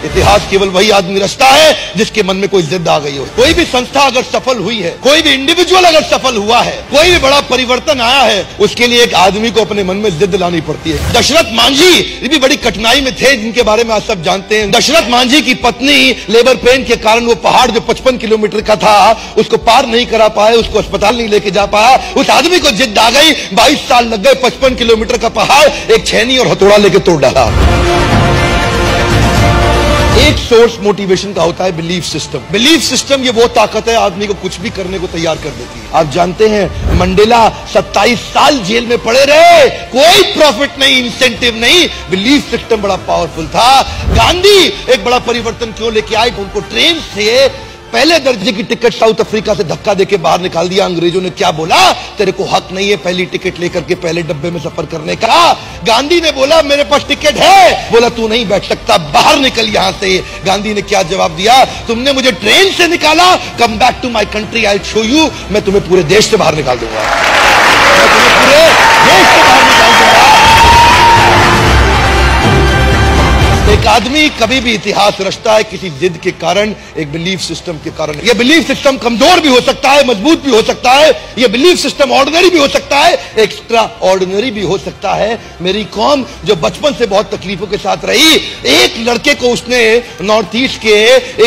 इतिहास केवल वही आदमी रचता है जिसके मन में कोई जिद आ गई हो। कोई भी संस्था अगर सफल हुई है, कोई भी इंडिविजुअल अगर सफल हुआ है, कोई भी बड़ा परिवर्तन आया है, उसके लिए एक आदमी को अपने मन में जिद लानी पड़ती है। दशरथ मांझी ये भी बड़ी कठिनाई में थे, जिनके बारे में आप सब जानते हैं। दशरथ मांझी की पत्नी लेबर पेन के कारण वो पहाड़ जो 55 किलोमीटर का था उसको पार नहीं करा पाए, उसको अस्पताल नहीं लेके जा पाया। उस आदमी को जिद आ गई, 22 साल लग गए, 55 किलोमीटर का पहाड़ एक छेनी और हथौड़ा लेके तोड़ डाला। एक सोर्स मोटिवेशन का होता है बिलीफ सिस्टम। बिलीफ सिस्टम ये वो ताकत है आदमी को कुछ भी करने को तैयार कर देती है। आप जानते हैं मंडेला 27 साल जेल में पड़े रहे, कोई प्रॉफिट नहीं, इंसेंटिव नहीं, बिलीफ सिस्टम बड़ा पावरफुल था। गांधी एक बड़ा परिवर्तन क्यों लेके आए? उनको ट्रेन से पहले दर्जे की टिकट साउथ अफ्रीका से धक्का देके बाहर निकाल दिया। अंग्रेजों ने क्या बोला? तेरे को हक नहीं है पहली टिकट लेकर के पहले डब्बे में सफर करने का। गांधी ने बोला मेरे पास टिकट है, बोला तू नहीं बैठ सकता, बाहर निकल यहां से। गांधी ने क्या जवाब दिया? तुमने मुझे ट्रेन से निकाला, come back to my country, I will show you, मैं तुम्हें पूरे देश से बाहर निकाल दूंगा, मैं तुम्हें पूरे देश से बाहर निकाल दूंगा। एक आदमी कभी भी इतिहास रचता है किसी जिद के कारण, एक बिलीफ सिस्टम के कारण। यह बिलीफ सिस्टम कमजोर भी हो सकता है, मजबूत भी हो सकता है। यह बिलीफ सिस्टम ऑर्डिनरी भी हो सकता है, एक्स्ट्रा ऑर्डिनरी भी हो सकता है। मेरी कौम जो बचपन से बहुत तकलीफों के साथ रही, एक लड़के को उसने नॉर्थ ईस्ट के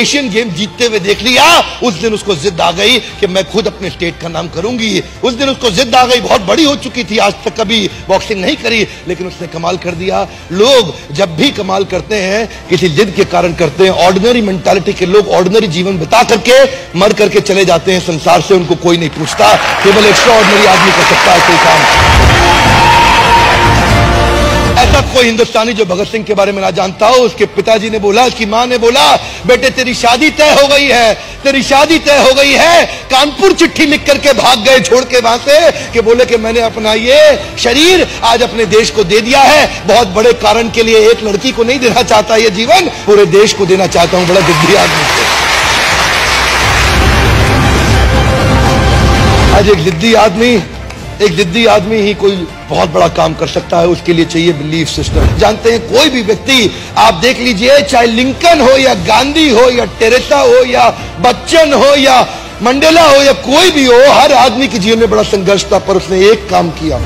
एशियन गेम जीतते हुए देख लिया, उस दिन उसको जिद आ गई कि मैं खुद अपने स्टेट का नाम करूंगी। उस दिन उसको जिद आ गई, बहुत बड़ी हो चुकी थी, आज तक कभी बॉक्सिंग नहीं करी, लेकिन उसने कमाल कर दिया। लोग जब भी कमाल करते हैं किसी जिद के कारण करते हैं। ऑर्डिनरी मेंटालिटी के लोग ऑर्डिनरी जीवन बिता करके मर करके चले जाते हैं संसार से, उनको कोई नहीं पूछता। केवल एक्स्ट्रा ऑर्डिनरी आदमी कर सकता है कोई काम। ऐसा कोई हिंदुस्तानी जो भगत सिंह के बारे में ना जानता हो। उसके पिताजी ने बोला, उसकी मां ने बोला, बेटे तेरी शादी तय हो गई है, तेरी शादी तय हो गई है। कानपुर चिट्ठी लिख करके भाग गए छोड़ के वहां से, कि बोले कि मैंने अपना ये शरीर आज अपने देश को दे दिया है, बहुत बड़े कारण के लिए। एक लड़की को नहीं देना चाहता ये जीवन, पूरे देश को देना चाहता हूं। बड़ा जिद्दी आदमी थे। आज एक जिद्दी आदमी ही कोई बहुत बड़ा काम कर सकता है। उसके लिए चाहिए बिलीफ सिस्टम। जानते हैं कोई भी व्यक्ति आप देख लीजिए, चाहे लिंकन हो या गांधी हो या टेरेसा हो या बच्चन हो या मंडेला हो या कोई भी हो, हर आदमी के जीवन में बड़ा संघर्ष था, पर उसने एक काम किया,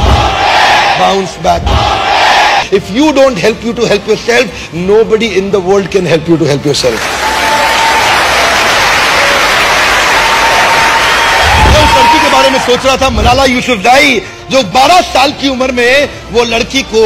bounce back. If you don't help you to help yourself, nobody in the world can help you to help yourself. बारे में सोच रहा था मलाला यूसुफजाई, जो 12 साल की उम्र में वो लड़की को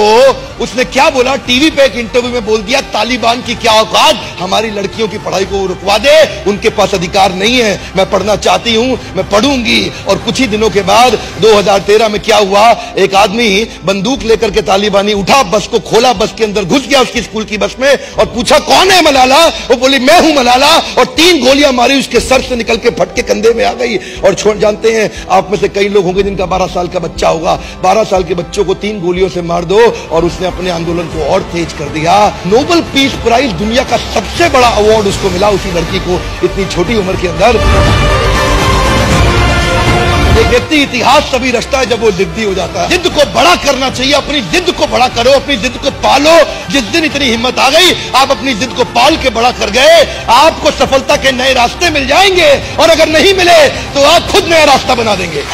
उसने क्या बोला, टीवी पे एक इंटरव्यू में बोल दिया, तालिबान की क्या औकात, हमारी लड़कियों की पढ़ाई को रुकवा दे, उनके पास अधिकार नहीं है, मैं पढ़ना चाहती हूं, मैं पढ़ूंगी। और कुछ ही दिनों के बाद 2013 में क्या हुआ, एक आदमी बंदूक लेकर के तालिबानी उठा, बस को खोला, बस के अंदर घुस गया उसकी स्कूल की बस में और पूछा कौन है मलाला? वो बोली मैं हूं मलाला, और 3 गोलियां मारी, उसके सर से निकल के फट के कंधे में आ गई। और छोड़, जानते हैं आप में से कई लोग होंगे जिनका 12 साल का बच्चा होगा, 12 साल के बच्चों को 3 गोलियों से मार दो, और उसने अपने आंदोलन को और तेज कर दिया। नोबेल पीस प्राइज, दुनिया का सबसे बड़ा अवार्ड उसको मिला, उसी लड़की को, इतनी छोटी उम्र के अंदर। एक व्यक्ति इतिहास तभी रचता है जब वो जिद्दी हो जाता है। जिद को बड़ा करना चाहिए, अपनी जिद को बड़ा करो, अपनी जिद को पालो। जिस दिन इतनी हिम्मत आ गई, आप अपनी जिद को पाल के बड़ा कर गए, आपको सफलता के नए रास्ते मिल जाएंगे, और अगर नहीं मिले तो आप खुद नया रास्ता बना देंगे।